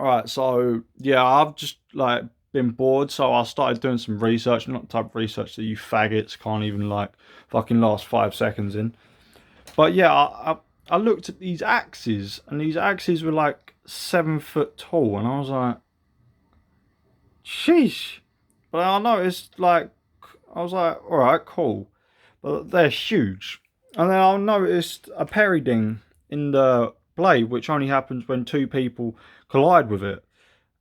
Alright, so yeah, I've just like been bored, so I started doing some research, not the type of research that you faggots can't even like fucking last 5 seconds in. But yeah, I looked at these axes, and these axes were like 7 foot tall, and I was like, sheesh. But I noticed like I was like, alright, cool. But they're huge. And then I noticed a periding in the blade, which only happens when two people collide with it.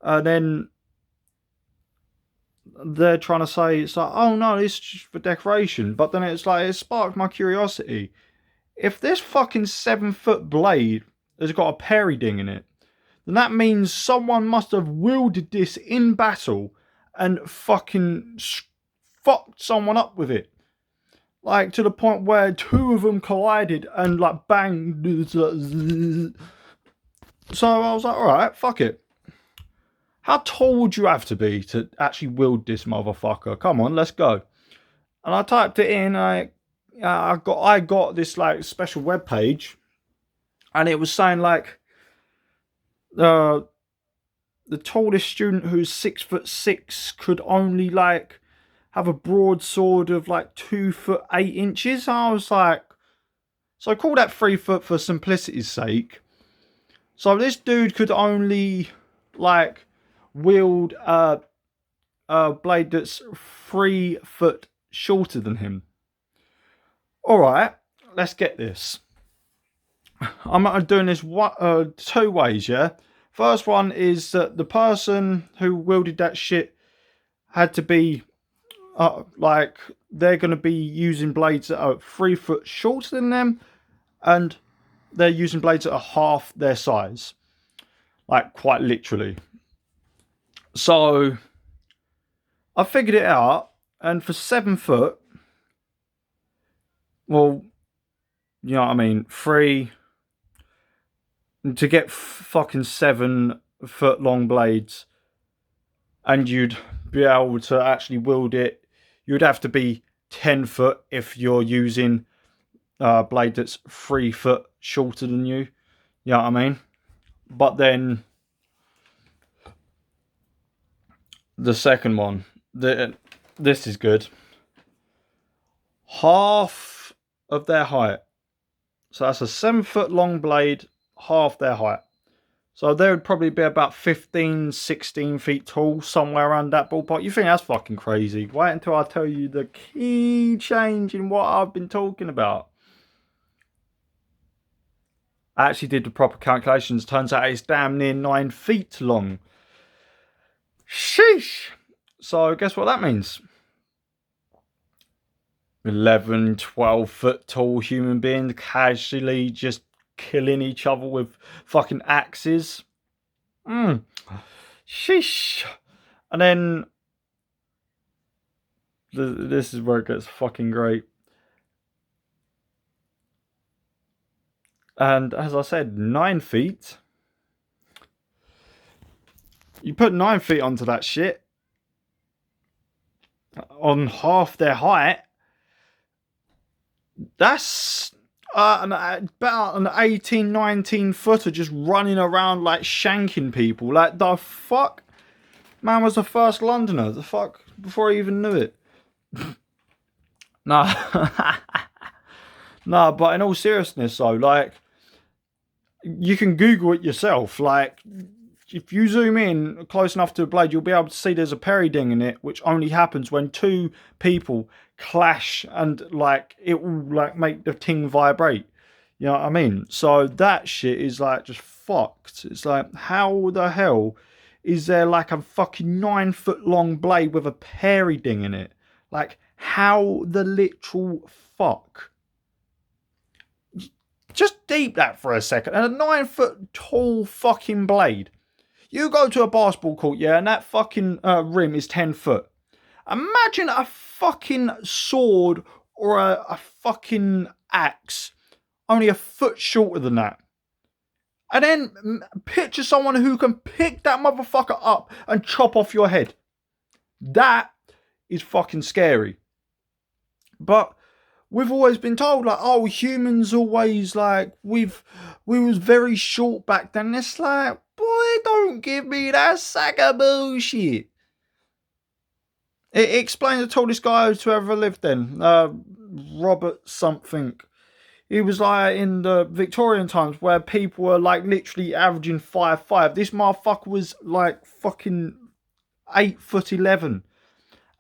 And then they're trying to say it's like, oh no, it's just for decoration. But then it's like it sparked my curiosity. If this fucking 7 foot blade has got a periding in it, then that means someone must have wielded this in battle and fucking fucked someone up with it. Like to the point where two of them collided and like bang. So I was like, alright, fuck it. How tall would you have to be to actually wield this motherfucker? Come on, let's go. And I typed it in. I got this like special web page, and it was saying like uh, the tallest student who's 6'6" could only like have a broadsword of like 2 foot 8 inches. I was like, so I call that 3 foot for simplicity's sake. So this dude could only like wield a blade that's 3 foot shorter than him. Alright, let's get this. I'm doing this two ways, yeah? First one is that the person who wielded that shit had to be, like, they're going to be using blades that are 3 foot shorter than them, and they're using blades that are half their size. Like, quite literally. So, I figured it out, and for 7 foot, well, you know what I mean, to get fucking 7 foot long blades, and you'd be able to actually wield it, you'd have to be 10 foot if you're using a blade that's 3 foot shorter than you. You know what I mean? But then the second one, this is good. Half of their height. So that's a 7 foot long blade, half their height. So they would probably be about 15, 16 feet tall, somewhere around that ballpark. You think that's fucking crazy? Wait until I tell you the key change in what I've been talking about. I actually did the proper calculations. Turns out it's damn near 9 feet long. Sheesh. So guess what that means? 11, 12 foot tall human beings casually just killing each other with fucking axes. Sheesh. And then this is where it gets fucking great. And as I said, 9 feet. You put 9 feet onto that shit on half their height. That's about an 18, 19 footer just running around like shanking people. Like, the fuck? Man was the first Londoner. The fuck? Before I even knew it. Nah. Nah, but in all seriousness though, like, you can Google it yourself. Like, if you zoom in close enough to a blade, you'll be able to see there's a periding in it, which only happens when two people clash and like it will like make the thing vibrate. You know what I mean? So that shit is like just fucked. It's like, how the hell is there like a fucking 9 foot long blade with a periding in it? Like, how the literal fuck? Just deep that for a second. And a 9 foot tall fucking blade. You go to a basketball court, yeah, and that fucking rim is 10 foot. Imagine a fucking sword or a fucking axe only a foot shorter than that. And then picture someone who can pick that motherfucker up and chop off your head. That is fucking scary. But we've always been told, like, oh, humans always, like, we was very short back then. It's like, boy, don't give me that sack of bullshit. It explains the tallest guy to ever lived then. Robert something. He was like in the Victorian times where people were like literally averaging 5'5". This motherfucker was like fucking 8'11".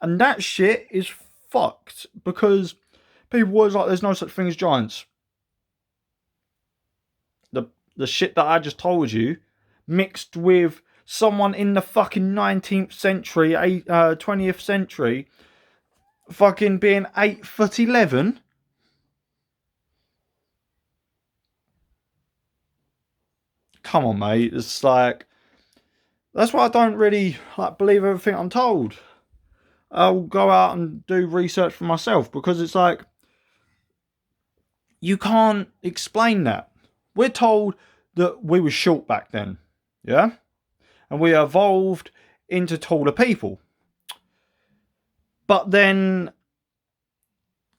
And that shit is fucked because people was like, there's no such thing as giants. The shit that I just told you, mixed with someone in the fucking 19th century, 20th century, fucking being 8'11". Come on, mate. It's like, that's why I don't really like believe everything I'm told. I'll go out and do research for myself because it's like, you can't explain that. We're told that we were short back then, yeah? And we evolved into taller people. But then,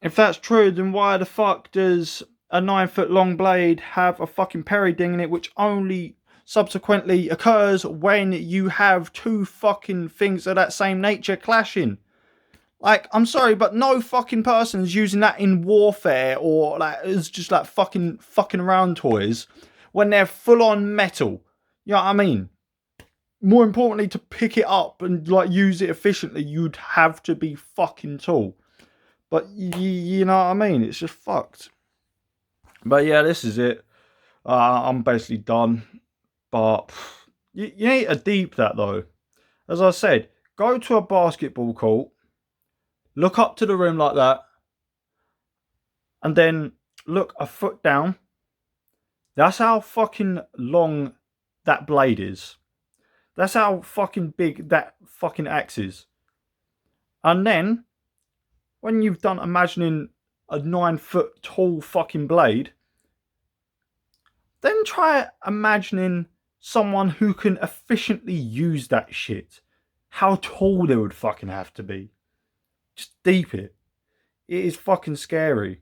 if that's true, then why the fuck does a 9-foot long blade have a fucking periding in it, which only subsequently occurs when you have two fucking things of that same nature clashing? Like, I'm sorry, but no fucking person's using that in warfare or like it's just like fucking around toys when they're full on metal. You know what I mean? More importantly, to pick it up and like use it efficiently, you'd have to be fucking tall. But you know what I mean? It's just fucked. But yeah, this is it. I'm basically done. But you need to deep that though. As I said, go to a basketball court. Look up to the rim like that. And then look a foot down. That's how fucking long that blade is. That's how fucking big that fucking axe is. And then, when you've done imagining a 9-foot tall fucking blade, then try imagining someone who can efficiently use that shit. How tall they would fucking have to be. Just deep it. It is fucking scary.